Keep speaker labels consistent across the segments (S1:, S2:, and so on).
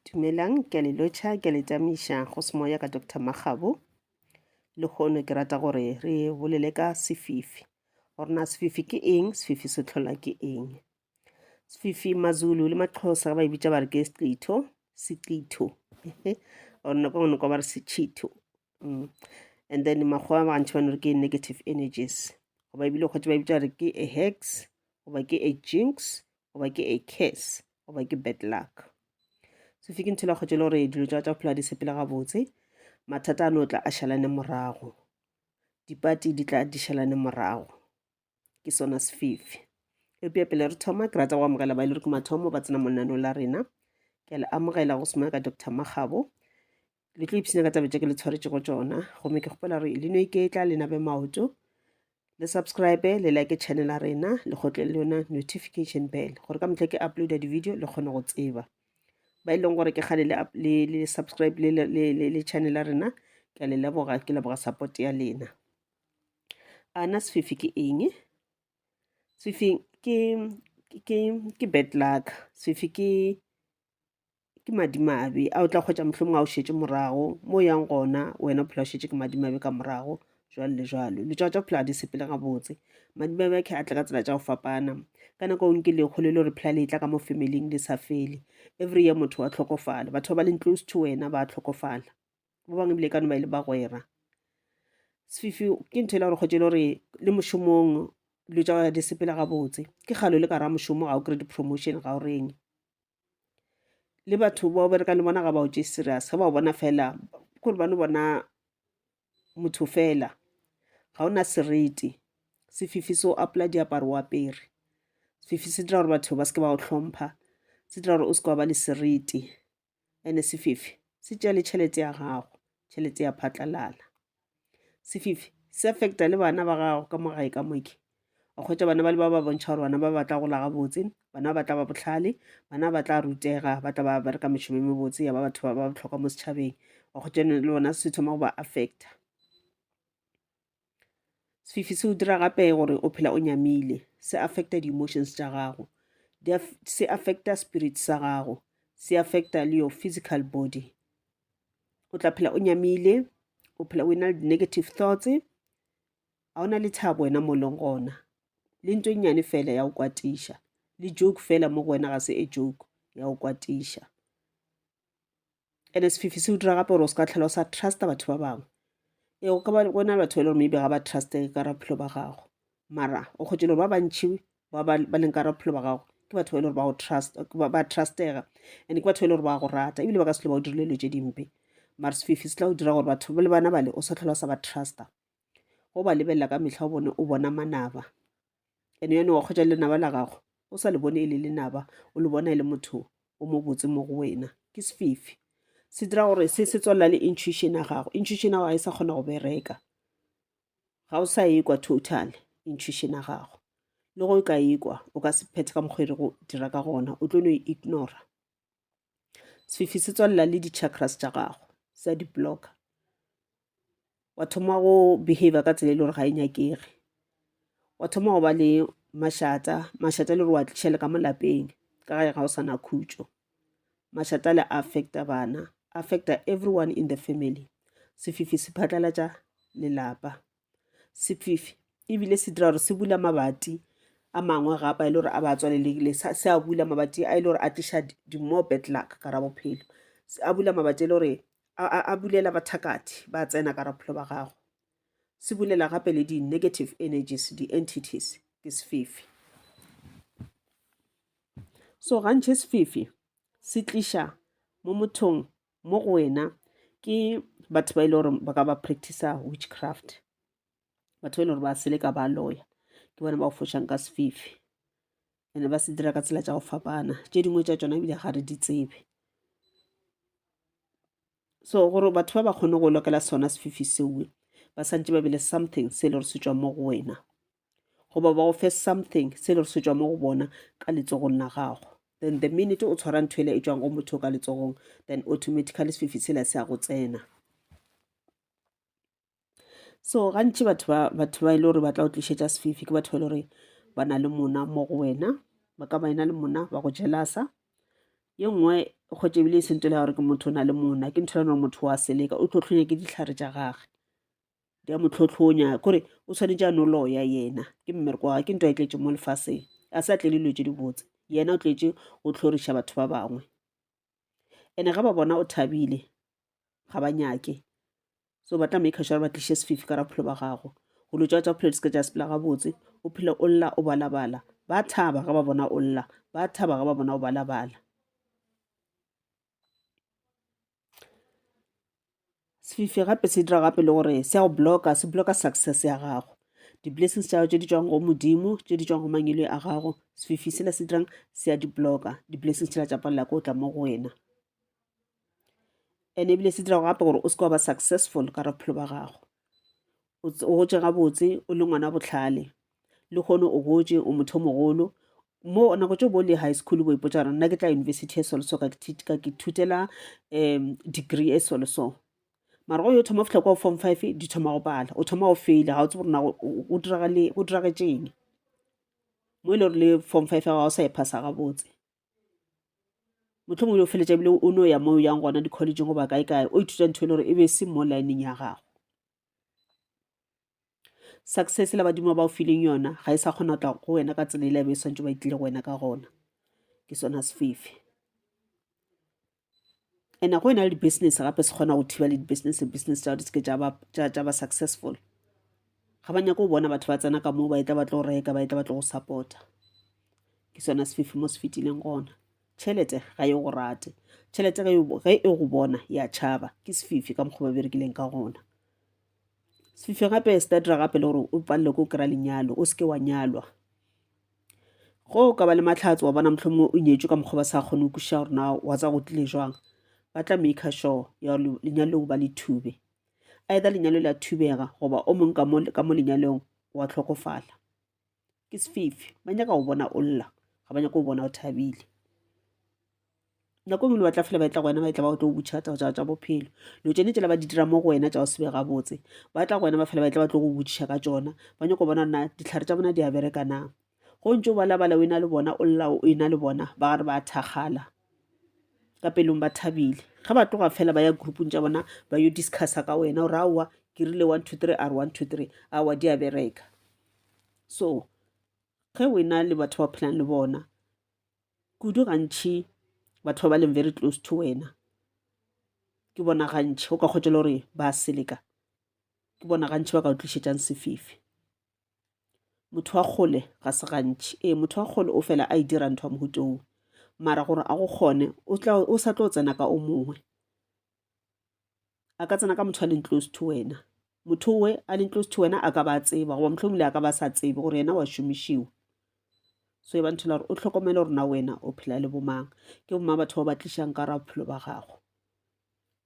S1: Dumelang, ke a le lotjha, ke a le tamisha go semoya ka Dr. Magabo. Le kgono ke rata gore re bolele ka sefifi. Orna sefifi ke eng, sefifi se tlhola ke eng. Sefifi Mazulu le Maxhosa ba ibitsa ba re ke Sichithi. Orna ko ba re Sichithi. And then Makgowa ba ntse ba re ke negative energies. Go ba ibile go tse ba ibitsa re ke a hex, go ba ke a jinx, go ba ke a curse, go ba ke bad luck. Sefifi ke nthola go tse le gore dilo tsa phela di sepela ga botse. Mathata a no tla a shalane morago. Dipati di tla di shalane morago. Ke sona sefifi. E pele re thoma ke rata go amogela ba ile re ke mathomo ba tsena monano la rena. Ke le amogela go semoya ka Dr. Magabo. Le tlo ipsina ka tabetse ke le tshwaretse go tsona go me ke gopola re le no iketla le nabe maoto le subscribe le like channel ya rena le gotle le yona notification bell gore ka motlha ke uploada di video le kgone go tseba ba ileng gore ke gale le subscribe le channel ya rena ke le leboga ke leboga support ya lena. Ana sefifi ke eng? Sefifi ke bad luck. Sefifi ke madimabe a o tla khotsa mohlomong a o shetse morago mo yang gona wena phela shetse ke madimabe ka morago jwalo le jwalo le tsa phela di sepela ga botse madimabe ke a tla ka tsela tsa go fapana kana go nke le go le re phela le tla ka mo family le sa fele every year motho wa tlhokofala batho ba leng close to wena ba tlhokofala bo bang bile kana ba ile ba gwera. Sefifi ke nthela re khotse le le moshomong le tsa di sepela ga botse ke galo le ka ra moshomo ga o credit promotion ga o reng le batho ba bereka le bona ga ba o tse serious ga ba bona fela gore ba no bona motho fela ga ona seriti. Sefifi so apply diaparo wa pere. Sefifi se dira gore batho ba se ba o tlhompha se dira gore o se ba le seriti ene sefifi se tja le tšhelete ya gago tšhelete ya phatlalala. Sefifi se affecta le bana ba gago ka mogae ka moke a khotsa bana ba le ba bontšha gore bana ba batla go laga botse bana ba tla ba botlhale bana ba tla rutega ba tla ba bereka mešomo me botse ya ba batho ba botlhokwa mo setšhabeng a khotsa le bona se thoma go ba affecta. Sefifi se o dira gape gore o phela o nyamile se affecta di emotions tša gago se affecta spirit sa gago se affecta le your physical body o tla phela o nyamile o phela o ena le negative thoughts a ona le thabo wena mo leng gona le ntwe nyane fela ya o kwatisha le joke fela mo go wena ga se e joke ya o kwatisha. Ene sefifi se o dira gape gore o se ka tlhela o sa trusta batho ba bangwe o ka ba bona batho ba le maybe ga ba truste ka raphelo ba gago mara o khotse le ba bantši ba leng ka raphelo ba gago ke batho ba le ba go trust ba trustega ene ke batho ba le ba go rata ebile ba ka se le ba o dirile le tše dimpe mara sefifi se tla o dira gore batho ba le bana bale o sa tlhola sa ba trusta go ba lebella ka mehla o bona manaba ene yone wa khotsa le naba la gago o sa le bone e le lenaba o le bona e le motho o mo botse mo go wena ke sefifi se dira gore se tswalla le intuition ya gago intuition ya gago e sa kgona go bereka ga o sa ekwa total intuition ya gago le go ka ekwa o ka se phethe ka mokgwere go dira ka gona o tlo no ignora. Sefifi se tswalla le di chakras tša gago sa di block wa thoma go behavior ka tsela le gore ga e nyakege wa thoma go ba le mašata le re wa tlišele ka molapeng ka ga o sana khutšo mašata le affecta bana affecta everyone in the family. Sefifi se phatlalatša lelapa sefifi ebile se dira gore se bula mabati a mangwe gape e le gore a ba tswalelekile se a bula mabati a e le gore a tliša di more bad luck ka ra bophelo a bula mabati e le gore a bulela bathakati ba tsena ka raphelo ba gago se bulela gape le di negative energies di entities ke sefifi. So gantši sefifi se tliša mo mothong mo go wena ke batho ba ile gore ba ka ba practicer witchcraft batho ba ile gore ba seleka ba lawyer ke bona ba o fošang ka sefifi ene ba se dira ka tsela tša go fapana tše dingwe tša tšona ebile ga re di tsebe. So gore batho ba ba kgone go lokela sona sefifi seo ba santse ba bile something se le gore se tšwa mo go wena goba ba go fe something se le gore se tšwa mo go bona ka letsogong la gago then the minute o tshwara ntho ele e tšwang go motho ka letsogong then automatically sefifi sela se a go tsena. So gantši batho ba ile gore ba tla o tlišetša sefifi ke batho ba ile gore ba na le mona mo go wena ba ka ba ena le mona ba go jelasa ye nngwe o kgotse ebile e sentole ya gore ke motho o na le mona ke ntho ya gore motho wa seleka o tlhotlhonya ke ditlhare tša gage di a mo tlhotlhonya kore o tshwanetse a no loya yena ke mmereko wa ke ntho a tletse mo lefaseng a sa tle le dilo tse di botse yena o tletse o tlhoriša batho ba bangwe ene ga ba bona o thabile ga ba nyake so ba tla make sure ba tliše sefifi ka rapholo ba gago go lo tša bophelo di se ka tša sepela gabotse o phela o lla o balabala ba thaba ga ba bona o lla ba thaba ga ba bona o balabala sefifi gape se dira gape le gore se a go blocka se blocka success ya gago di-blessings tša tše di tswang go modimo tše di tswang go mangelo a gago sefifi sela se dirang se a di-blocka di-blessings tšela tša palela ko o tla mo go wena and ebile se dira gape gore o seke wa ba successful ka rapholo ba gago o gotse gabotse o le ngwana botlhale le kgone o gotse o motho o mogolo mo nako tse bo le high school bo ipotsa gore nna ke tla university e soloso ka ke thutela degree e soloso mara go yo thoma fitlha kwa form 5 di thoma go bala o thoma go faila ga o tse borena go diragetseng mo e le gore le form 5 ga o sa e phasa gabotse motlho mongwe o feletša ebile o no ya mo yang gona di-collegeng go ba kae o ithuta ntho e le gore e be se mo lineng ya gago success la badimo ba o fileng yona ga e sa kgona tla go wena ka tsela ile be swantse ba itlile go wena ka gona ke sona sefifi ene go ena le di-business gape se kgona go thiba le business tša di seke tša ba successful ga ba nyako go bona batho ba tsena ka moo ba etla ba tlo go reka ba etla ba tlo go supporta ke sona sefifi mo se fetileng gona tšhelete ga e go rate tšhelete ge e go bona ya tšhaba ke sefifi ka mokgwa ba berekileng ka gona sefifi gape se tla dira gape le gore o palele ko kry-a lenyalo o seke wa nyalwa go ka ba le matlhatso wa bona motlhomo o nyetswe ka mokgwa ba sa kgone o kuša gore na wa tsa go tlile jwang ba tla make sure ya gore lenyalo leo ba le thube either lenyalo le a thubega goba o mongwe ka mo lenyalong wa tlhokofala ke sefifi ba nyaka go bona o lla ga ba nyaka go bona o thabile nako ngwe le ba tla fela ba tla go wena ba tla ba tlo butšha tša bophelo lo tsene tsela ba di dira mo go wena tša go sebe gabotse ba tla go wena ba fela ba tla ba tlo go botšiša ka tsona ba nyako bona na ditlhare tša bona di a bereka na go ntse o balabala o ena le bona o lla o ena le bona ba gare ba thakgala ka pelong ba thabile ga ba tloga fela ba ya groupong tša bona ba yo discussa ka wena gore aowa ke rile 1 2 3 r 1 2 3 aowa di a bereka so ge o ena le batho ba phelang le bona kudu gantšhi batho ba ba leng very close to wena ke bona gantšhi o ka kgotsa le gore ba seleka ke bona gantšhi ba ka o tlišetšang sefifi motho wa kgole ga se gantšhi motho wa kgole o fela a e dira ntho ya mohutong mara gore a go kgone o sa tlo tsena ka o mongwe a ka tsena ka motho a leng close to wena motho we a leng close to wena a ka ba tseba goba motlho mole a ka ba sa tsebe gore yena wa šomišiwa so e ba nthola gore o tlhokomele gore na wena o phela le bomang ke bomang batho ba ba tlišang ka ra bophelo ba gago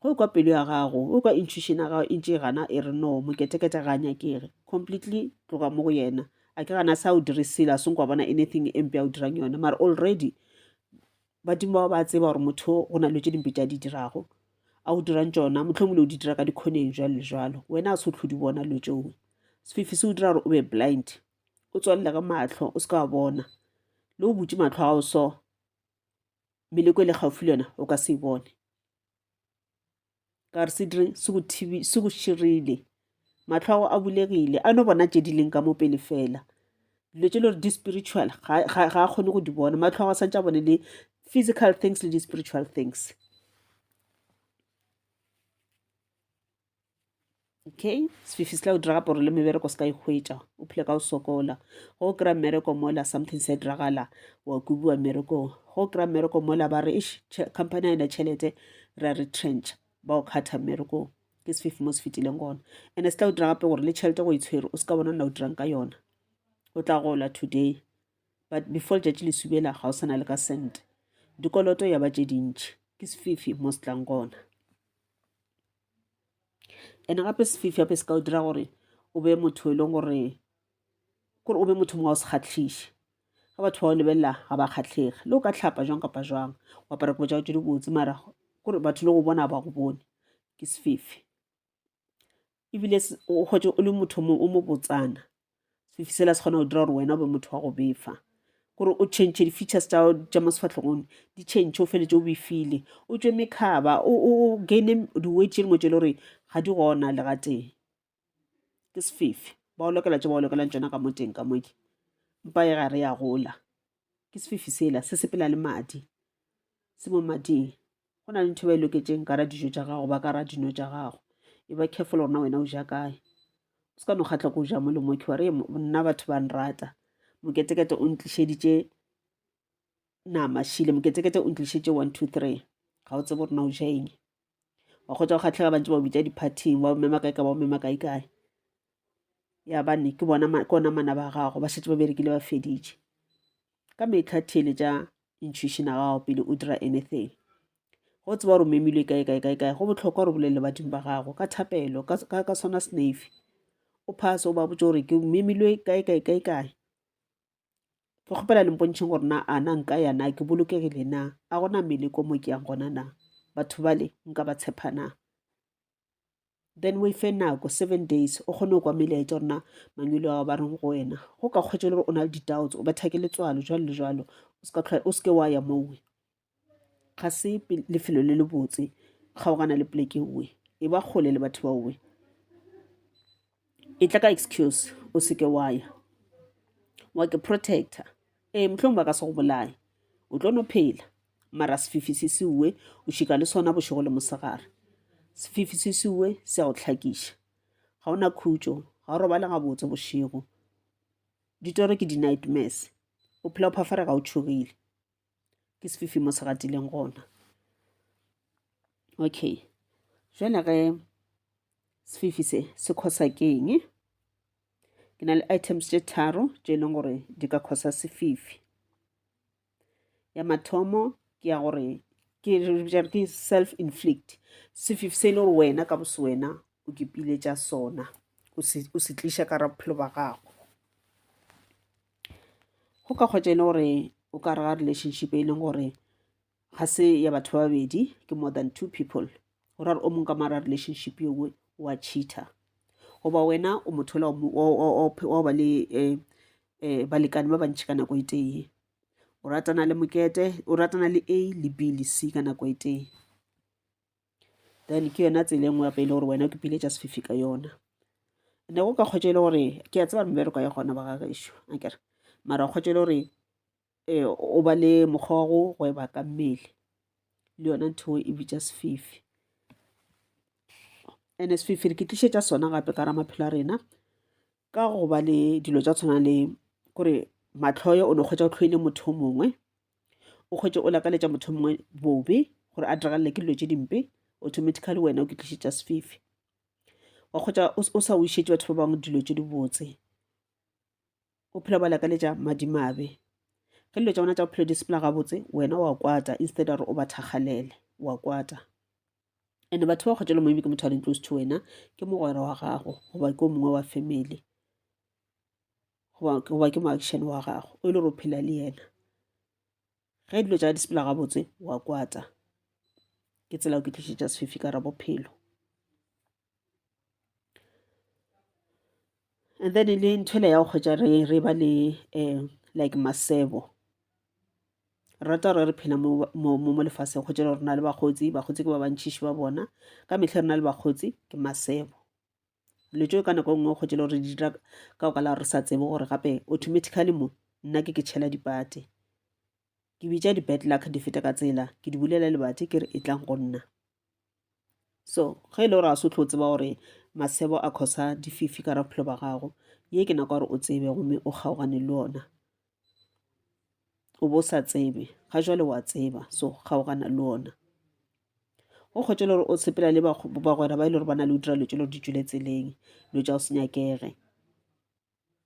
S1: go kwa pelo ya gago o kwa intuition ya gago e ntše gana e re no moketekete ga nyakege completely tloga mo go yena a ke gana sa o dirisile a seng kwa bona anything empe ya o dirang yona mara already badimo ba ba tseba gore motho go na le tše dimpe tša di dirago a o dirang tsona motlho mole o di dira ka dikhoneng jalo le jalo wena a se o tlho di bona lo tšeo sefifi se o dira gore o be blind o tswalela ka matlho o se ka wa bona le o butse matlho a o so meleko e le gaufi le yona o ka se e bone ka re se go širile matlho a go a bulegile a no bona tše di leng ka mo pele fela dilo tše le gore di-spiritual ga a kgone go di bona matlho a go a santse a bone le physical things le di-spiritual things okay sefifi se tla o dira gape gore le mebereko se ka ikgwetša o phele ka o sokola go o kry-a mmereko mola something se diragala wa kubiwa mmerekong go o kry-a mmereko mola ba re company a ena tšhelete re a retrench ba o kgatha mmerekong ke sefifi mo se fetileng gona and se tla o dira gape gore le tšhelete go itshwere o se ka bona nna o dirang ka yona o tla gola today but before letšatši le subela ga o sana le ka cent dikoloto ya ba tše dintšhi ke sefifi mo se tlang gona ene gape sefifi gape se ka o dira gore o be motho e leng gore o be motho mongwe wa o se kgatlhiše ga batho ba o lebelela ga ba kgatlhege le o ka tlhapa jwang kapa jwang wa apara kobo tša go tše di botse mara kore batho le go bona ba go bone ke sefifi ebile o kgotse o le motho o mo botsana sefifi sela se kgona go dira gore wena o be motho wa go befa gore o change di-features tša mo sefatlhegong di change o feletse o befile o tswe mekhaba o gaine di-weight tše dingwe tše le gore ga di gona le ga teng ke sefifi ba o lokela tše ba o lokelang tšona ka mo teng ka moke mpa e gare ya gola ke sefifi sela se sepela le madi se mo mading go na le ntho ba e loketseng ka ra dijo tša gago ba ka ra dino tša gago e ba careful gorena wena o ja kae o se ka no kgatlha ko o ja mo le moke wa re nna batho ba nrata moketekete o ntlišeditše nama šile moketekete o ntlišeditše 1 2 3 ga o tsebe gore na o ja eng wa kgotsa go kgatlhega bantse ba o bitša di-partyng ba o mema kae ka ba o mema kae ya bane ke ona mana ba gago ba šetse ba berekile ba feditše ka metlha thele tša intuition ya gago pele o dira anything go tseba gore o memilwe kae go botlhokwa gore o bolelele badimo ba gago ka thapelo ka sona snafe o phase o ba botse gore ke memilwe kae ke kgopela lempontšheng gore na ana nka yana ke bolokegile na a gona mmele ko mo ke yang gona na batho bale nka ba tshepa na then o ife nako 7 days o kgone go kwa melaetša gore na mangwele wa ba reng go wena go ka kgwetse le gore o na le di-doubts o bathake letswalo jalo le jalo o seke wa ya mowe ga se lefelo le le botse kgaogana le poleke nngwe e ba kgole le batho ba uwe e tla ka excuse o seke wa ya wa ke protector mohlong ba ka se go bolaye o tlo no phela mara sefifi se seuwe o šika le sona bošego le mosegare sefifi se seuwe se a go tlhakiša ga ona khutšo ga o robale gabotse bošego ditoro ke di-nightmares o phela o phafara ga o tšhogile ke sefifi mo se gatileng gona okay jwale ge sefifi se khosa keng ke na le items tše tharo tše e leng gore di ka khosa sefifi ya mathomo ke ya gore ke self inflict sefifi se e le gore wena ka bose wena o kepile tša sona o se tliša ka rabophelo ba gago go ka kgwetša e le gore o ka rega relationship e leng gore ga se ya batho ba babedi ke more than 2 people go ra re o mongwe ka mara relationship yewe wa cheater goba wena o motho wa ba le balekane ba bantši ka nako e tee o ratana le mokete o ratana le A le B le C ka nako e tee then ke yona tsela engwe gape e le gore wena o kepile tša sefifi ka yona ande go ka kgwetša e le gore ke a tseba mmereko ya gona ba gagešo akere mara o kgwetša e le gore o ba le mokgwa wa go gweba ka mmele le yona ntho e bitša sefifi ande sefifi re ke tlišetša sona gape ka ra maphelo a rena ka go ba le dilo tša tshwana le kore matlhoyo o ne kgwetša o tlhoile motho o mongwe o kgwetše o lakaletša motho o mongwe bobe gore a diragalele ke dilo tše dimpe automatically wena o ke tlišetša sefifi wa kgwetša o sa wišetše batho ba bangwe dilo tše di botse o phela ba lakaletša madimabe ge dilo tša bona tša bophelo di sepela gabotse wena wa kwata instead ya gore o ba thakgalele wa kwata and batho ba kgwetša le moemi ke motho a leng close to wena ke mogwera wa gago goba ke o mongwe wa family goba ke moaction wa gago o ile gore o phela le yena ge dilo tša di sepela gabotse wa kwata ke tsela o ke tlišetša sefifi ka ra bophelo and then le nthwela ya go kgwetša re ba le like masebo rata gore re phela mo lefaseng kgwetša gore re na le bakgotsi ke ba bantšhiši ba bona ka metlha re na le bakgotsi ke masebo dilo tšeo ka nako nngwe kgwetša gore re dira ka go ka la re sa tsebe gore gape automatically mo nna ke tšhela dipate ke bitša di-bad luck di feta ka tsela ke di bulela lebate ke re e tlang go nna so ge e le gore a se o tlo tseba gore masebo a khosa dififi ka ra bophelo ba gago ye ke nako gore o tsebe gomme o kgaogane le ona o bo sa tsebe ga jwale wa tseba so kgaogana le ona go kgwetša le gore o sepela le bagwera ba ile gore ba na le o dira lo tše le gore di tswile tseleng lo tša o se nyakege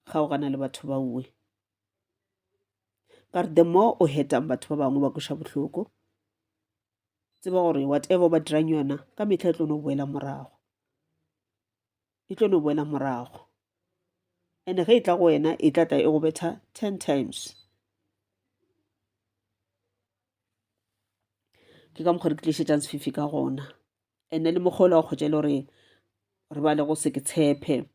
S1: kgaogana le batho ba uwe ka re the more o hetang batho ba bangwe ba kweša bohloko tseba gore whatever ba dirang yona ka metlha e tlo no boela morago and ge e tla go wena e tla e go betha 10 times ke ka mokgwa re tlišetšang sefifi ka gona ene le mogolo wa kgwetša le gore re ba le go se ke tshepe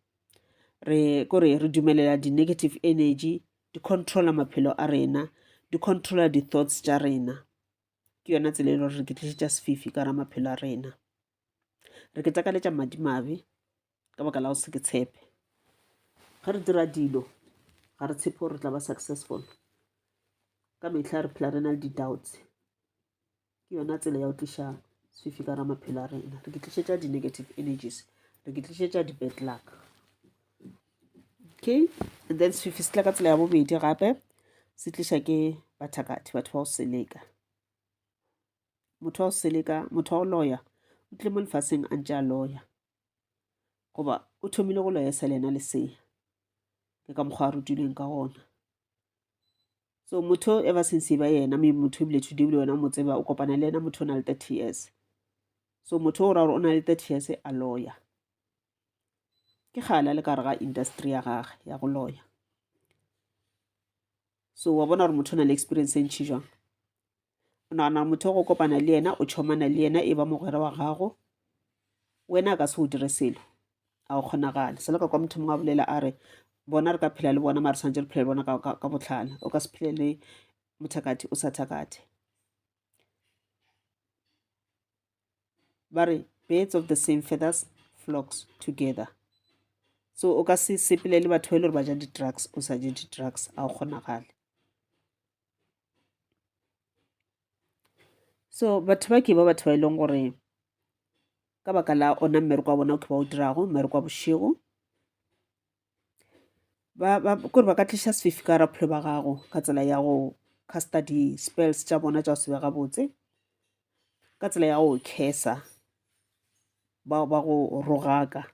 S1: re dumelela di-negative energy di controla maphelo a rena, di controla di-thoughts tša rena. Ke yona tsela e le gore re ke tlišetša sefifi ka ra maphelo a rena. Re ke tsakaletša madimabe ka baka la go se ke tshepe. Ga re dira dilo ga re tshepe gore re tla ba successful, ka mehla re phela re na le di-doubts. Ke yona tsela ya go tliša sefifi ka ra maphelo a rena. Re ke tlišetša di-negative energies, re ke tlišetša di-bad luck. Okay, and then sefifi se tla ka tsela ya bobedi gape, se tliša ke bathakati, batho ba go seleka. Motho wa go seleka, motho wa go loya o tlile mo lefaseng a ntše a loya, goba o thomile go loya sa le ena lesea, ke ka mokgwa a rutilweng ka gona. So motho ever since e ba yena, motho ebile today ebile wena mo tseba, o kopana le ena motho o na le 30 years. So motho o ra gore o na le 30 years a loya, ke kgale le ka re ga industry ya gage ya go loya. So wa bona gore motho o na le experience e ntšhi jwang. O nagana motho o go kopana le yena, o chomana le yena, e ba mogwera wa gago, wena a ka se o dire selo, a o kgonagale. Selo ka kwa motho mongwe a bolela a re bona re ka phela le bona mare santse re phela le bona ka botlhale, o ka se phele le mothakati o sa thakate. Ba re birds of the same feathers flocks together. So o ka se sepele le batho ba ile gore ba ja di-drugs, o sa je di-drugs, a o kgonagale. So batho ba ke ba batho ba e leng gore ka baka la ona mmereko wa bona o ke ba o dirago, mmereko wa bošego, kore ba ka tliša sefifi ka raphelo ba gago ka tsela ya go casta di-spells tša bona tša go se be gabotse, ka tsela ya go kesa, ba go rogaka,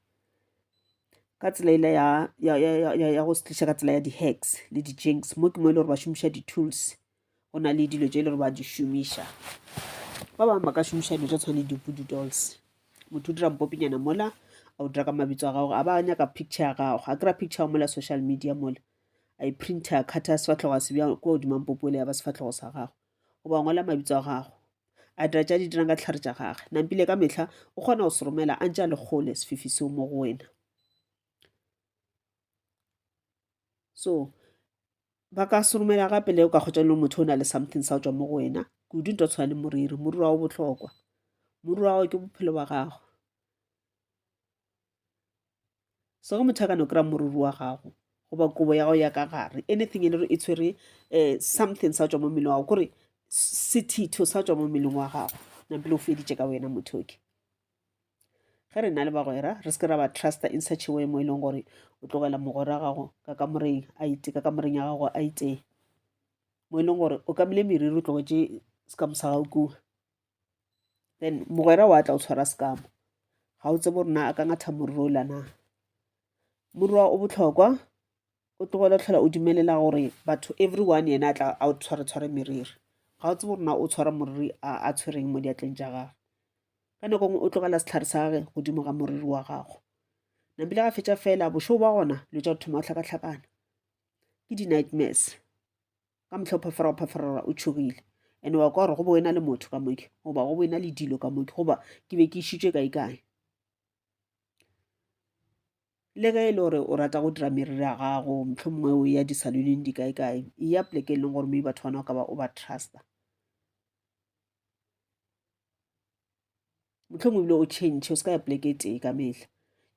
S1: ka tsela ile ya go se tliša ka tsela ya di-hacks le di-jinx, mo ke mo e le gore ba šomiša di-tools, go na le dilo tše e le gore ba di šomiša. Ba bangwe ba ka šomiša dilo tša tshwane di-voodoo dolls. Motho o dira mpopinyana mola, a o dira ka mabitso a gago, a ba nyaka picture ya gago, a kry-a picture ya mola social media mola, a e printa, a kgatha sefatlhego a se bja ko godima mpopo ele ya ba sefatlhego sa gago, o ba ngola mabitso a gago, a dira tša di dirang ka tlhare tša gage. Nampile ka mehla o kgona go se romela a ntše a le kgole sefifi seo mo go wena. So ba ka se romela gape le o ka kgotsa le motho o na le something sa go tswa mo go wena, kudu nto tshwana le moriri. Moriri wa go botlhokwa, moriri wa gago ke bophelo ba gago. So go motho a ka no kry-a moriri wa gago goba kobo ya go ya ka gare, anything e le gore e tshwere something sa tswa mo mmeleng wa gago, kore sethitho sa tswa mo mmeleng wa gago, nampile o feditše ka wena mothoke. Ge re na le bagwera re se ke ra ba trusta in such a way mo e leng gore o tlogela mogwera wa gago ka kamoreng ya gago a itee, mo e leng gore o kamile meriri o tlogetše sekamo sa gago kua, then mogwera wa tla o tshwara sekamo, ga o tsebe gore na a ka ngatha moriri o la na. Moriri wa o botlhokwa, o tlogela tlhola o dumelela gore batho everyone yena a tla a o tshware meriri, ga o tsebe gore na o tshwara moriri a tshwereng mo diatleng tša gagwe. Ka nako ngwe o tlogela setlhare sa gage godimo ga moriri wa gago, nampile ga fetša fela bošego ba gona dilo tša go thoma go hlakahlakana ke di-nightmares. Ka motlha o phafarela o tšhogile, and wa kwa gore go bo wena le motho ka moke, goba go bo wena le dilo ka moke, goba ke be ke išitšwe kae. Le ge e le gore o rata go dira meriri ya gago, motlho mongwe o ya disaloneng di kae, e ya pleke e leng gore mme batho bana o ka ba o ba trusta. Motlho mongwe ebile o change, o se ka ya pleke e tee ka mehla,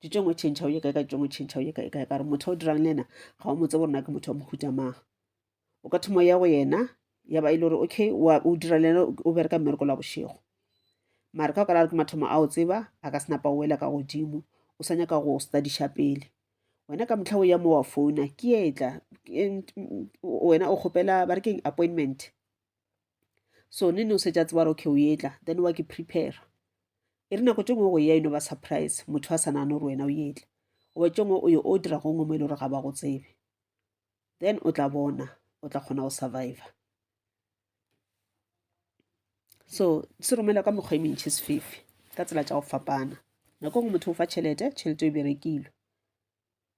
S1: ditšongwe change o ye kae, ditšongwe change o ye kae, ka re motho o dirang le ena ga o motse gore na ke motho wa mohuta mang. O ka thoma ya go yena ya ba e le gore okay o dira le ena o bereka mmereko la bošego, mare ka o kala re ke mathomo a o tseba a ka senapa o wela ka godimo, o sa nyaka go studiša pele. Wena ka motlha o ya mo wa founa ke etla, wena o kgopela ba re keng appointment, so nene o setša tseba gore okay o etla, then wa ke prepare. E re nako tše ngwe go ya eno ba surprise, motho a sa nane gore wena o etla, goba tše ngwe o yo o dira gongwe mo e le gore ga ba go tsebe, then o tla bona o tla kgona go surviva. So se romela ka mekgwa e mentšhi sefifi ka tsela tša go fapana. Nako ngwe motho o fa tšhelete o e berekilwe,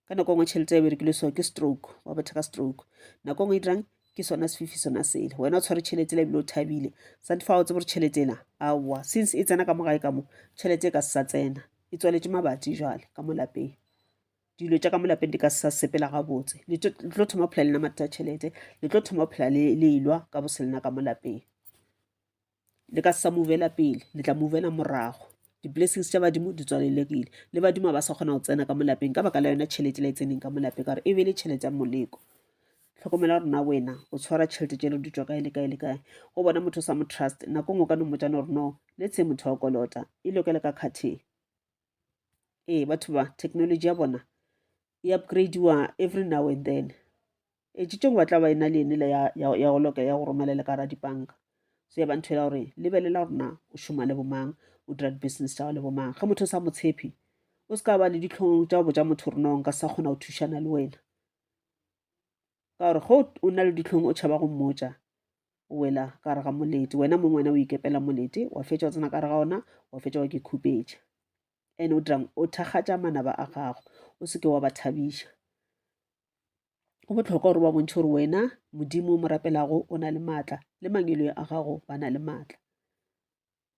S1: ka nako ngwe tšhelete e berekilwe so ke stroke, wa batho ka stroke. Nako ngwe e dirang ke sona sefifi sona sele, wena o tshware tšhelete la ebile o thabile, sante fa o tsebe gore tšhelete ena aowa since e tsena ka mogae ka mo, tšhelete e ka se sa tsena, e tswaletše mabati jwale ka mo lapeng. dilo tša ka mo lapeng di ka sa sepela gabotse le tlo thoma phela lena mathata tšhelete le tlo thoma phela le ilwa ka boselena ka mo lapeng le ka sa movela pele le tla movela morago di-blessings tša badimo di tswalelekile le badimo ba sa kgona go tsena ka mo lapeng ka baka la yona tšhelete la e tseneng ka mo lapeng ka gore e be le tšhelete ya moleko tlhokomela gore na wena o tshwara tšhelete tšele di tswa kae le kae le kae go bona motho sa mo trust nako ngwe ka no mmotsane gore no letse motho wa kolota e lokele ka khatheng batho ba technology ya bona e upgrade-iwa every now and then tšitšong batla ba ena le ene ya go loka ya go romelela ka ra dipanka so ya ba ntho ela gore lebelela gore na o šoma le bomang o dira di-business tša go le bomang ga motho o sa mo tshepi o se ka ba le ditlhong tša go botša motho gore no nka sa kgona go thušana le wena ka gore go o na le ditlhong o tšhaba go mmotša o wela ka gare ga molete wena mongwe wena o ikepela molete wa fetša o tsena ka gare ga ona wa fetša wa ke khupetša and o dirang o thakgatša manaba a gago o seke wa ba thabiša go botlhokwa gore wa bontšhe gore wena modimo o mo rapelago o na le maatla le mangelo a gago ba na le maatla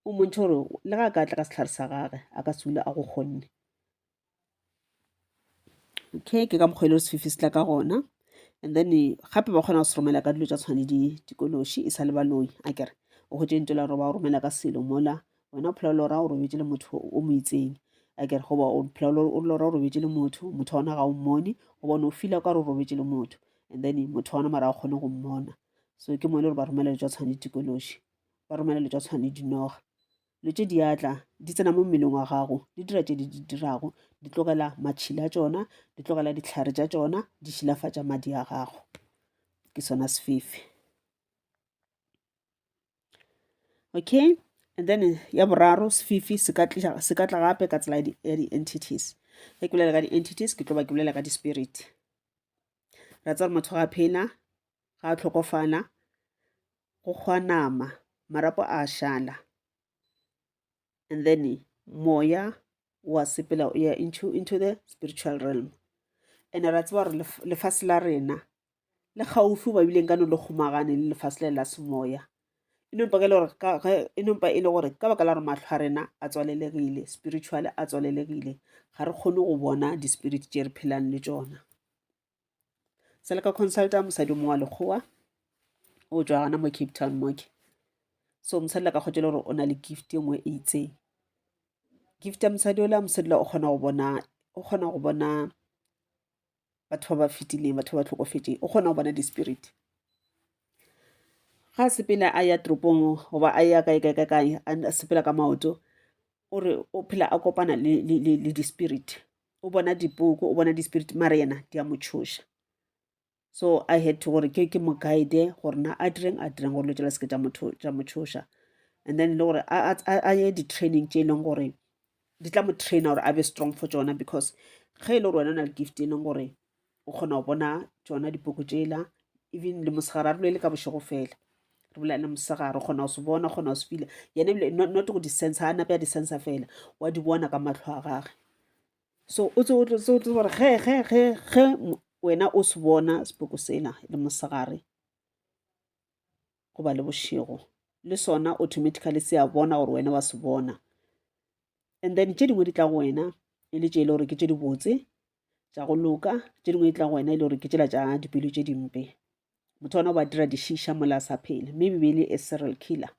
S1: o montšhe gore le ga ka tla ka setlhare sa gage a ka se dula a go kgonne okay ke ka mokgwa ile sefifi se tla ka gona and then gape ba kgona go se romela ka dilo tša tshwane dikološi e sa le baloi a kere o go tšentse la gore ba romela ka selo mola wena o phela o lora o robetse le motho o mo itseng a kere goba o phela o lora o robetse le motho wa ona ga o mmone goba o ne o fila ka gore o robetse le motho and then motho wa ona mara a kgone go mmona so ke mo ile gore ba romela le tša tshwane dikološi ba romela le tša tshwane dinoga le tše diatla di tsena mo mmeleng wa gago di dira tše di dirago di tlogela matšhila a tšona di tlogela ditlhare tša tšona di šilafatša madi a gago ke sona sefifi okay and then ya boraro sefifi se ka tla gape ka tsela ya di-entities ge ke bolela ka di-entities ke tlo ba ke bolela ka di-spirit ra tsa gore motho ga a phela ga a tlhokofala go kgwa nama marapo a šala and then moya wa sepela o ya into the spiritual realm and ra tseba gore lefase la rena le gaufi ba bileng ka no le kgomagane le lefase le la semoya e nompa e le gore ka baka la gore matlho a rena a tswalelegile spiritual a tswalelegile ga re kgone go bona di-spirit tše re phelang le tšona sa le ka consulta mosadi mongwe wa lekgowa o tswa gana mo Cape Town moke so mosadi la ka kgotšela gore o na le gift e nngwe e itseng gift ya mosadi ola o kgona go bona batho ba ba fetileng batho ba tlhokofetseng o kgona go bona di-spirit ga sepela a ya toropong goba a ya kae a sepela ka maoto ore o phela a kopana le di-spirit o bona dipoko o bona di-spirit mara yena di a mo tshoša so I had to gore ke mo guide gore na a direng gore lo tšela seke tša mo tshoša and then le gore a ye di-training tše e leng gore di tla mo traina gore a be strong for tsona because ge e le gore wena o na le gift e leng gore o kgona go bona tsona dipoko tšela even le mosegare a re bolele ka bošego fela re bolela le mosegare o kgona go se bona o kgona go se fila yena ebile not go di-sense ga a nape ya di-sensa fela wa di bona ka matlho a gage so o tse gore ge wena o se bona sepoko sela le mosegare goba le bošego le sona automatically se a bona gore wena wa se bona and then tše dingwe di tla go wena e le tše e le gore ke tše di botse tša go loka tše dingwe di tla go wena e le gore ke tšela tša dipelo tše dimpe motho wana o ba dira dišiša mola a sa phele maybe be le a serial killer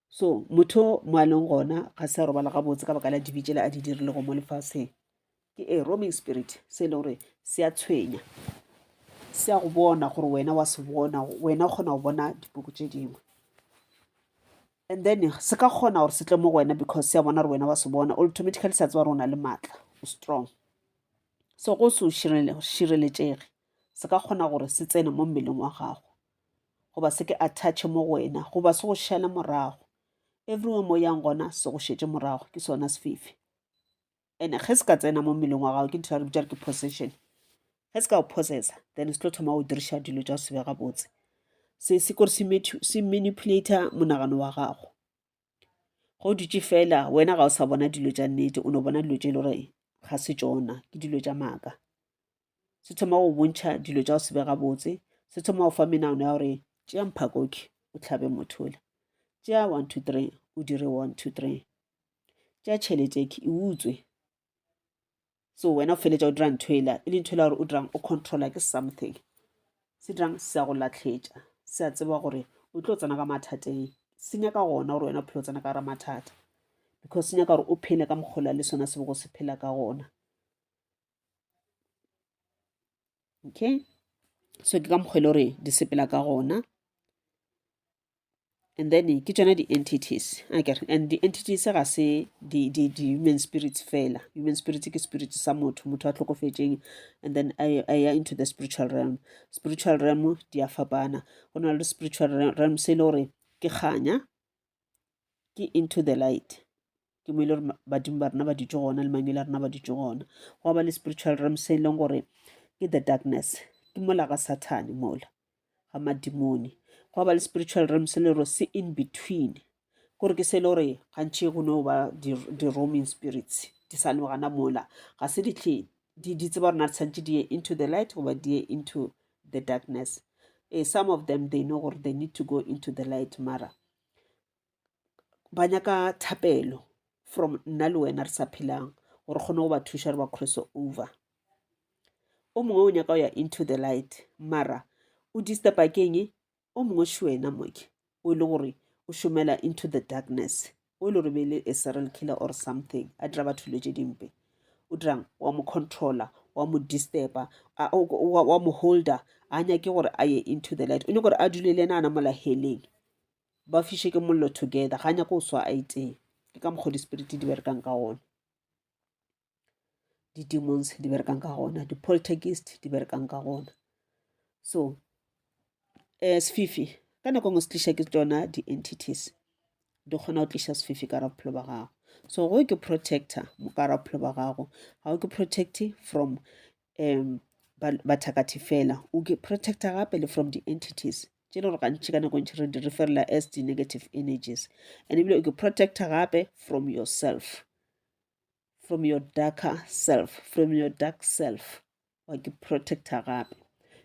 S1: so motho mo a leng gona ga se a robala gabotse ka baka la dibitšela a di dirile go mo lefaseng ke a roaming spirit se e le gore se a tshwenya se a go bona gore wena wa se bona wena o kgona go bona dipoko tše dingwe and then se ka kgona gore se tle mo go wena because se a bona gore wena wa se bona automatically se a tseba gore o na le maatla o strong so go se o šireletšege se ka kgona gore se tsene mo mmeleng wa gago goba se ke attach mo go wena goba se go šala morago everywhere mo yang gona se go šetše morago ke sona sefifi and ge se ka tsena mo mmeleng wa gago ke ntho ya re bitša re ke possession ge se ka go possessa then se tlo thoma go diriša dilo tša se be gabotse se kore se manipulata monagano wa gago go dutše fela wena ga o sa bona dilo tša nnete o ne bona dilo tše e le gore ga se tšona ke dilo tša maaka se thoma go bontšha dilo tša go se be gabotse se thoma go fa menagano ya gore tšea mphakoki o tlhabe mothola tšea 1 2 3 o dire 1 2 3 tšea tšhelete e utswe So wena o feletša o dira nthoela e le nthoela gore o dirang o controla ke something se dirang se a go latlhetša se a tseba gore o tlo tsena ka mathateng se nyaka gona gore wena o phele o tsena ka gara mathata because se nyaka gore o phele ka mokgola le sona se bo go se phela ka gona. Okay, so ke ka mokgwele gore di sepela ka gona. And then ke tsona di-entities and di-entities ga se di-human spirits fela. Human spirits ke spirit sa motho a tlhokofetseng and then a ya into the spiritual realm. Spiritual realm di a fapana go na le spiritual realm se le gore ke kganya ke into the light ke mo ile gore badimo ba rena ba ditse gona le mangwele a rena ba ditse gona go ba le spiritual realm se leng gore ke the darkness ke mola ga Satan mola ga madimoni go ba le spiritual realm se le ro se in between gore ke se le gore gantši go no ba di-roaming spirits di sa le gana mola ga se di tseba rena tshwantse di into the light goba di into the darkness. Some of them they know gore they need to go into the light mara ba nyaka thapelo from nna le wena re sa phelang gore kgone go ba thuša re ba cross over. O mongwe o nyaka o ya into the light mara o disturba keng o mongwe se wena moke o ile gore o šomela into the darkness o ile gore be le a serial killer or something a dira batho dilo tše dimpe o dirang wa mo controller wa mo disturba wa mo holder a nyake gore a ye into the light o nyaka gore a dule le ena a namola heleng ba fiše ke mollo together ga nyaka o swa a iteng ke ka mokgwa di-spirit di berekang ka gona di-demons di berekang ka gona di-poltergeist di berekang ka gona. So Sefifi ka nako ngwe se tliša ke tsona di-entities di kgona go tliša sefifi ka ra bophelo ba gago. So go ke protector mo ka ra bophelo ba gago ga o ke protecte from bathakati fela o ke protector gape le from di-entities tše le gore gantši ka nako ntši re di referela as di-negative energies and ebile o ke protector gape from yourself, from your darker self, from your dark self wa ke protector gape.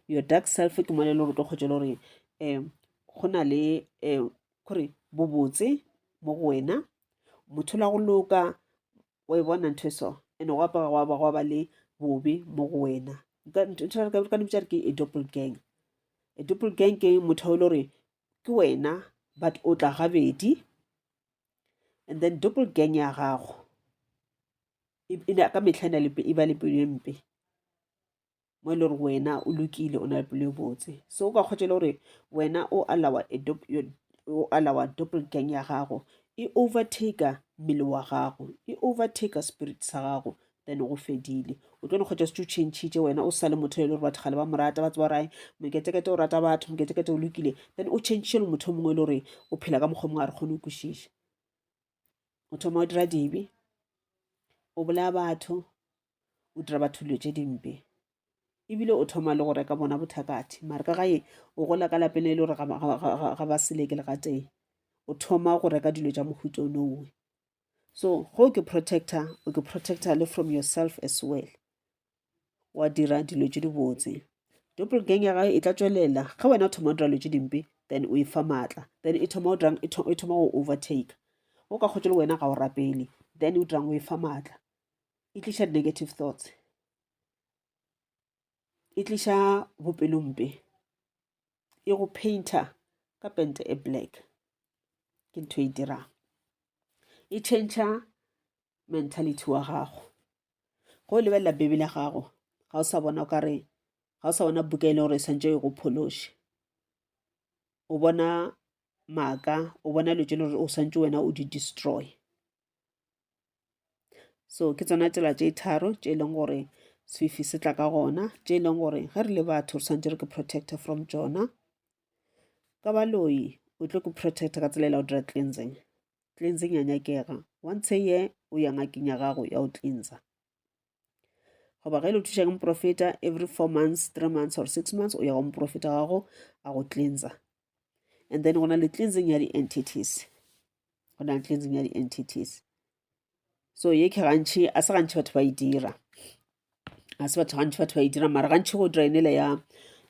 S1: Your dark self ke mole le gore tlo kgotse le gore go na le kore bobotse mo go wena motho la go loka wa e bona ntho eso and go apara go ba le bobe mo go wena ka dipitša ke a doppelgang. A doppelgang ke motho o le gore ke wena but o tla gabedi and then doppelgang ya gago ka metlha e ba le pelo e mpe mo e le gore wena o lokile o na le pelo e botse. So o ka kgotse le gore wena o alawa doppelgang ya gago e overtaker mmele wa gago e overtaker spirit sa gago then go fedile o tlo kgotsa se tšhentšhitše wena o sa le motho e le gore batho gale ba morata ba tseba rae moketekete o rata batho moketekete o lokile then o tšhentšhe le motho mongwe e le gore o phela ka mokgwa mongwe a re kgone o kwešiša o thoma o dira dibe o bolaya batho o dira batho dilo tše dimpe ebile o thoma le go reka bona bothakati mare ka gae o gola ka lapeng le le gore ga ba seleke le ga teng o thoma go reka dilo tša mohuta o nowe. So go ke protector o ke protector le from yourself as well wa dira dilo tše di botse. Doppelgang ya gae e tla tswelela ga wena o thoma o dira dilo tše dimpe then o e fa maatla then e thoma go overtake o ka kgotse le wena ga o rapele then o dirang o e fa maatla e tliša negative thoughts e tliša bopelompe e go painter ka pente e black ke ntho e dirang e change mentality wa gago go lebelela bebele ya gago ga o sa bona o kare ga o sa bona buka e le gore e santse e go phološe o bona maaka o bona dilo tše le gore o santse wena o di destroy. So ke tsona tsela tše tharo tše e leng gore sefifi se tla ka gona tše e leng gore ge re le batho re santse re ke protector from tsona. Ka baloi o tlo ke protector ka tsela e la o dira cleansing ya nyakega once a year o ya ngakeng ya gago ya o cleansa goba ge le o thuša ke moprofeta every 4 months 3 months or 6 months o ya go moprofeta gago a go cleansa and then go na le cleansing ya di-entities so ye ke gantši a se gantši batho ba e dira a se batho gantši batho ba e dira mara gantši go dira enele ya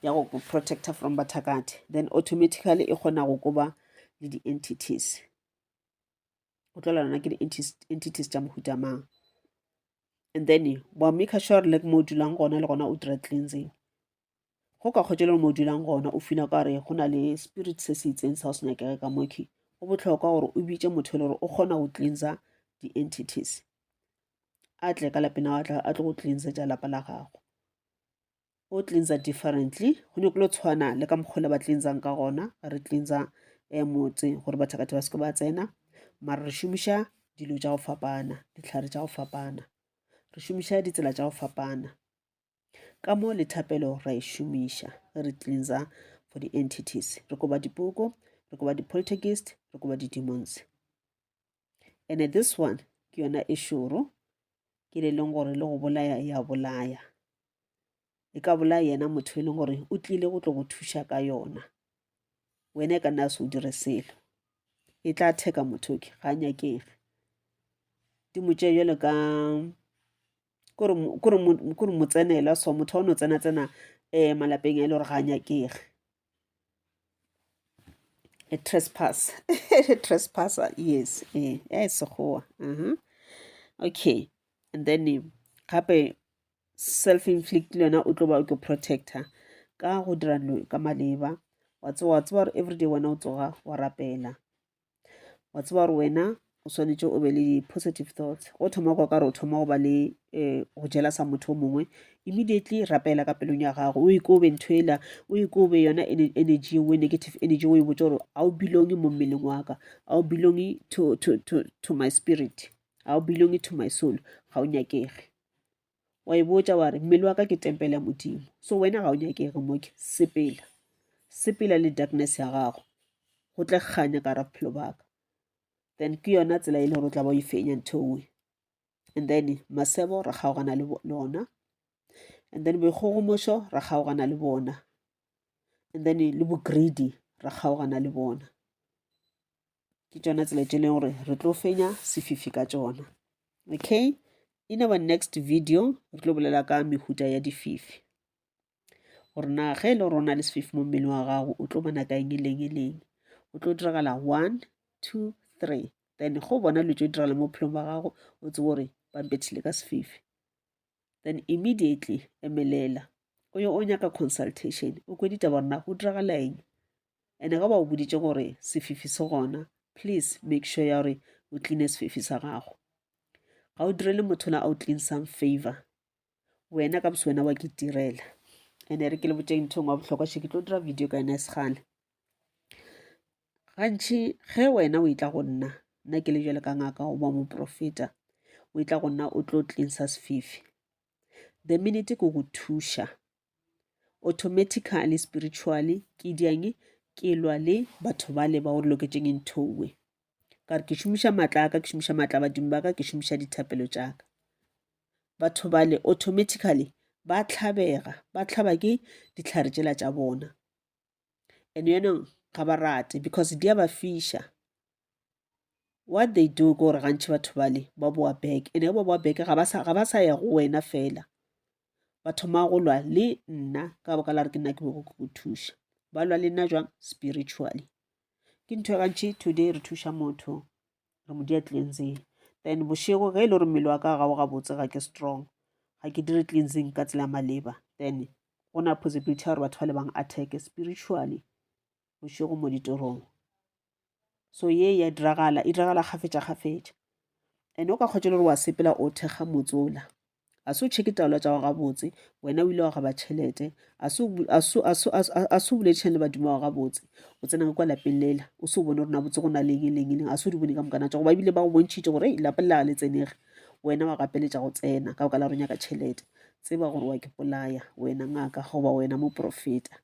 S1: go protector from bathakati then automatically e kgona go koba le di-entities o tlola lona ke di-entities tša mohuta mang and then wa make sure like mo dulang gona le gona o dira cleansing. Go ka kgotse le mo dulang gona o feel ka re go na le spirit se se itseng sa o se nyakege ka moki, go botlhokwa gore o bitse motho le gore o kgona go cleansa di-entities, a tle ka lapeng a tle go cleansetša lapa la gago. O cleansa differently, go nyako le tshwana le ka mokgwa le ba cleansang ka gona, re cleansa motse gore bathakate ba seke ba tsena, mara re šomiša dilo tša go fapana, ditlhare tša go fapana, re šomiša ditsela tša go fapana. Ka mo lethapelo ra e šomiša re cleansa for di-entities, re koba dipoko, re koba di-poltergeist, re koba di-demons. And this one ke yona e šoro, ke le leng gore le go bolaya ya bolaya, e ka bolaya yena motho e leng gore o tlile go tlo go thuša ka yona, wena e ka nna se o dire selo, e tla theka motho ke ga nyakege. Di mo tšea jalo ka kore mo tsenela so motho wa no tsena malapeng e le gore ga nyakege. A trespass trespasser, yes, sekgowa. Okay, and then gape self-inflict le yona o tlo ba o ke protector ka go dira ka maleba. Wa tseba gore everyday wena o tsoga wa rapela, wa tseba gore wena o swanetše o be le di-positive thoughts. Go thoma kwa ka re o thoma go ba le go jela sa motho o mongwe, immediately rapela ka pelong ya gago, o ikobe ntho ela, o ikobe yona energy we negative energy o e botse gore a o belong mo mmeleng wa ka, a o belong to my spirit, a o belong to my soul, ga o nyakege. Wa e botsa wa re mmele wa ka ke tempele ya Modimo, so wena ga o nyakege moke, sepela le darkness ya gago, go tle kganya ka ra bophelo ba ka. Then ke yona tsela e le gore o tla ba o e fenya ntho we. And then masebo ra kgaogana le lona, and then boikgogomošo ra kgaogana le bona, and then le bo greedy ra kgaogana le bona. Ke tšona tsela tše leng gore re tlo fenya sefifi ka tšona. Okay, in our next video re tlo bolela ka mehuta ya dififi, gore na ge e le gore o na le sefifi mo mmeleng wa gago o tlo bona ka eng leng, o tlo diragala 1 2 3, then go bona dilo tšo diragala mo bophelong ba gago o tsebe gore ba mpethile ka sefifi. Then immediately emelela o yo o nyaka consultation, o kwe ditaba gore na go diragala eng, and ga ba o boditše gore sefifi se gona, please make sure ya gore o cleane sefifi sa gago. Ga o direle motho na a o cleansang favor, wena ka bose wena wa ke tirela. And re ke le botšeng ntho ngwe wa bohlokwa še ke tlo dira video ka ena e segale. Gantši ge wena o itla go nna ke le jale ka ngaka o ba moprofeta, o itla go nna o tlo cleansa sefifi, the minute ko go thuša automatically spiritually ke diang ke lwa le batho ba le ba o loketšeng nthowe, ka re ke šomiša maatla aka, ke šomiša maatla badimo ba ka, ke šomiša dithapelo tša ka. Batho ba le automatically ba tlhaba ke ditlhare tšela tša bona, and yone ga ba rate because di a ba fiša. What they do ke gore gantši batho ba le ba boa back, and ba boa back ga ba sa ya go wena fela, ba thoma go lwa le nna ka boka la re ke nna ke bego ke go thuša, ba lwa le nna jwang spiritually. Ke ntho ya gantši today re thuša motho re mo dia cleansing, then bošego ge e le gore mmele wa ka ga o gabotse ga ke strong, ga ke dire cleansing ka tsela maleba, then go na possibility ya gore batho ba le bang attack spiritually bošego mo ditorong. So ye ya diragala e diragala kgafetša, and o ka kgotse le gore wa sepela o thekga motsola, a se o check taolo tša go gabotse, wena o ile wa gaba tšhelete, a se o boledišane le badimo wa gabotse, o tsena kwa lapeng lela o se o bone gore na botse go na leng, a se o di bone ka mokana tša go ba ebile ba go bontšhitše gore lapa le la le tsenege, wena wa gapeletša go tsena ka boka la go nyaka tšhelete. Tseba gore wa ke polaya wena ngaka goba wena moprofeta.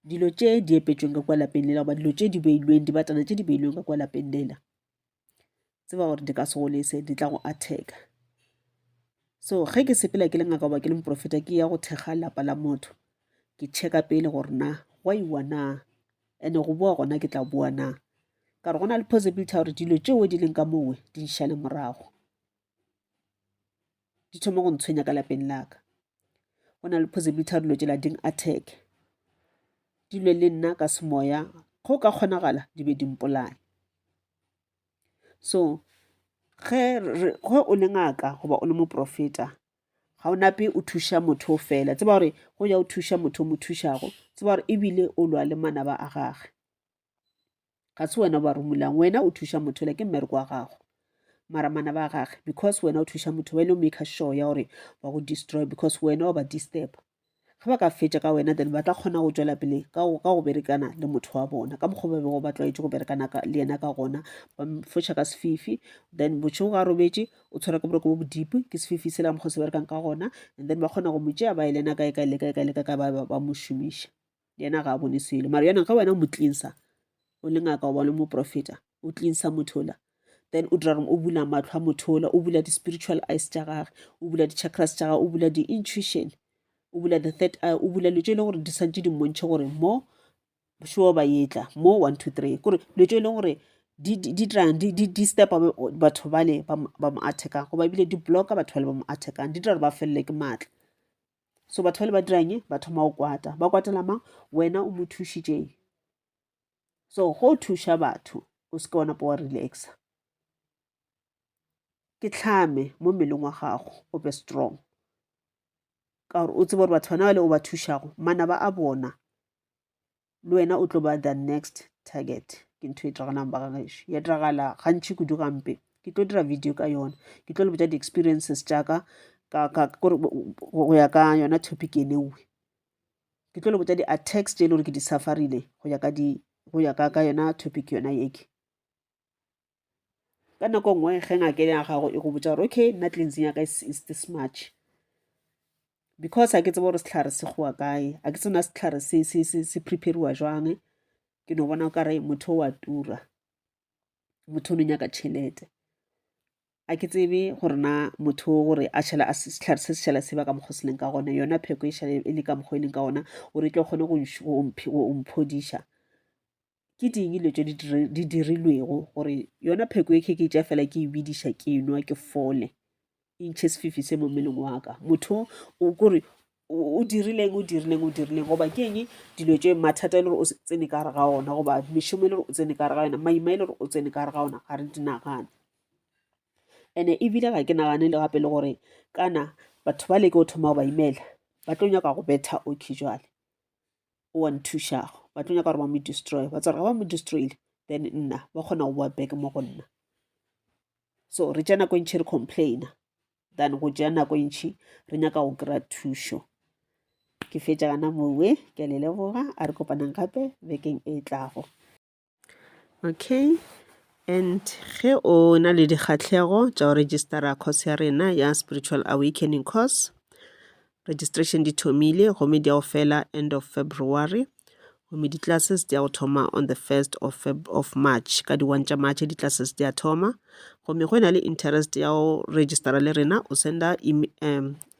S1: Dilo tše di epetšweng ka kwa lapeng lela goba dilo tše di beilweng, dibatana tše di beilweng ka kwa lapeng lela, tseba gore di ka se go lese, di tla go attacka. So ge ke sepela ke le ngaka goba ke le moprofeta ke ya go thekga lapa la motho, ke checka pele gore na go a iwa na, and go boa gona ke tla boa na, ka re go na le possibility ya gore dilo tšeo di leng ka mowe di nšale morago, di thoma go ntshwenya ka lapeng laka. Go na le possibility ya dilo tšela ding attack, di lwe le nna ka semoya, go ka kgonagala di be dimpolaya. So ge o le ngaka goba o le moprofeta ga o nape o thuša motho fela tseba gore go ya o thuša motho mo thušago tseba gore ebile o lwa le manaba a gage ga se wena ba romulang wena o thuša motho le ke mmereko wa gago mara manaba a gage because wena o thuša motho wena o make sure ya gore ba go destroy because wena o ba disturb ga ba ka fetša ka wena then ba tla kgona go tswela pele ka go berekana le motho wa bona ka mokgwa ba bego ba tlwaetse go berekana le yena ka gona ba mfoša ka sefifi then botšego ga robetše o tshwara ke boroko bo bodipo ke sefifi se la mokgwa se berekang ka gona and then ba kgona go motšea ba e lena kae ka ba mo šomiša yena ga a bone selo mara yona ga wena o mo cleansa o le ngaka goba le moprofeta o cleansa motho la then o dira gore o bula matlho a motho la o bula di-spiritual eyes tša gage o bula di-chakras tša gage o bula di-intuition o bula the third eye o bula letse e leng gore di santse di mmontšhe gore mo sure ba etla mo 1 2 3 kore letse e leng gore di stepa batho bale ba mo attackang goba ebile di blocka batho bale ba mo attackang di dira gore ba felele ke maatla so batho bale ba dirang ba thoma go kwata ba kwatela mang wena o mo thušitše so go thuša batho o se ke wa napa wa relaxa ke tlhame mo mmeleng wa gago o be strong ka gore o tsebe gore batho bana bale o ba thušago manaba a bona le wena o tlo ba the next target ke ntho e diragalang ba gagešo ya diragala gantši kudu gampe ke tlo dira video ka yona ke tlo le botša di-experiences tšaka go ya ka yona topic enewe ke tlo le botša di-attacks tše e le gore ke di safarile go ya ka yona topic yona yeke ka nako nngwe ge ngakele ya gago e go botša gore okay nna cleansing ya ka is this much because a ke tseba gore setlhare se goa kae a ke tsena setlhare se prepariwa jwang ke no bona o kare motho wa tura motho o no nyaka tšhelete a ke tsebe gore na motho gore a šhala setlhare se se šhala se ba ka mokgwa se leng ka gona yona pheko e šhala e le ka mokgwa e leng ka gona gore ke kgone go mphodiša ke ding ilo tše di dirilwego gore yona pheko e ke tša fela ke e bidiša ke enwa ke fole intšhe sefifi se mo mmeleng wa ka motho o kore o dirileng goba ke eng dilo tše mathata e le gore o tsene ka gare ga ona goba mešomo e le gore o tsene ka gare ga yona maima e le gore o tsene ka gare ga ona ga re di nagane and-e ebile ga ke nagane le gape le gore kana batho ba leke o thoma go ba imela ba tlo nyaka go betha okay jwale o wa nthušago ba tlo nyaka gore ba mo destroy ba tsware ga ba mo destroyile then nna ba kgona go boa back mo go nna so re tša nako ntšhi re complaina than go tšea nako ntšhi re nyaka go kry-a thušo ke fetša gana mowe ke a le leboga a re kopanang gape bekeng e tlago okay and ge o na le dikgatlhego tša go registera course ya rena ya spiritual awakening course registration di thomile gomme di a go fela end of February gomme di-classes di a go thoma on the 1st of March ka di 1 tša March di-classes di a thoma gomme go na le interest ya go registera le rena o senda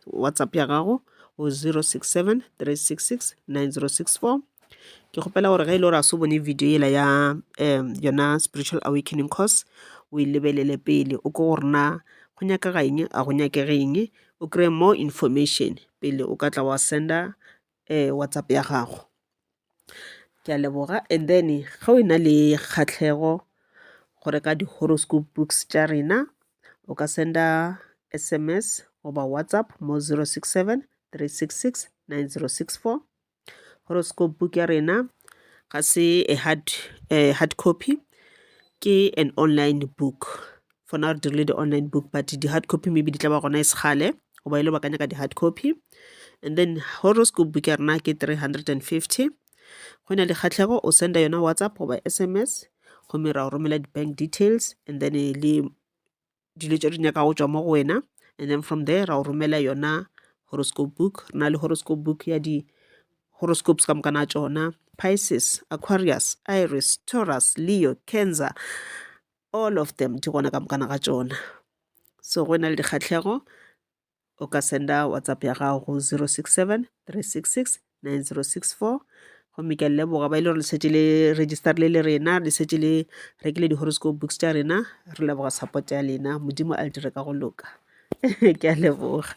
S1: WhatsApp ya gago o 067 366 9064 ke kgopela gore ge e le gore a se bone video yela ya yona spiritual awakening course o e lebelele pele o ke gore na go nyakega eng a go nyakege eng o kry more information pele o ka tla wa senda WhatsApp ya gago ke a leboga and then ga o na le kgatlhego gore ka di-horoscope books tša rena o ka senda SMS goba WhatsApp mo 067 366 9064 horoscope book ya rena ga se a hard copy ke an online book for now re dirile di-online book but di-hard copy maybe di tla ba gona e segale goba e le bakanya ka di-hard copy and then horoscope book ya rena ke 350 go na le kgatlhego o senda yona WhatsApp goba SMS gomme ra o romela di-bank details and then le dilo tše di nyaka go tšwa mo go wena and then from there ra o romela yona horoscope book re na le horoscope book ya di-horoscopes ka mokana tšona Pisces, Aquarius, Aries, Taurus, Leo, Cancer, all of them di gona ka mokana ga tšona so go na le dikgatlhego o ka senda WhatsApp ya gago go 067 366 9064 gomme ke a leboga ba ile gore le setse le register le rena le setse le rekile di-horoscope books tša rena re leboga support ya lena modimo a le dire ka go loka ke a leboga